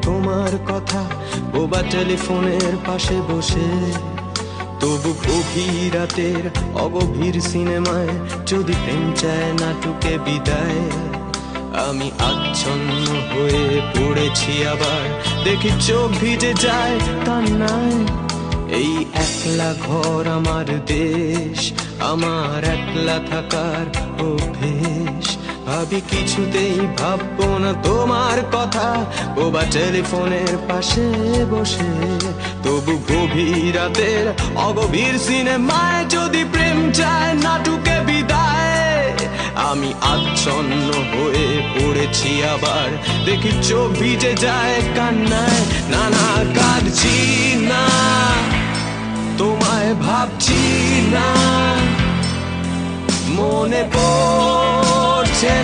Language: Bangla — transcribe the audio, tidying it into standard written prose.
তোমার কথা বোবা টেলিফোনের পাশে বসে। তবু গভীর রাতের অগভীর সিনেমায় যদি প্রেম চায় নাটকে বিদায়। আমি আচ্ছন্ন হয়ে পড়েছি আবার, দেখি চোখ ভিজে যায় কান্নায়। এই একলা ঘর আমার দেশ, আমার একলা থাকার অভ্যেস। ভাবি কিছুতেই ভাববো না তোমার কথা বোবা টেলিফোনের পাশে বসে। তবু গভীর রাতের অগভীর সিনেমায় যদি প্রেম চায় নাটকে বিদায়। আমি আচ্ছন্ন হয়ে পড়েছি আবার, দেখি চোখ ভিজে যায় কান্নায়। না না কাঁদছি না, তোমায় ভাবছি না, মনে পড়ছে।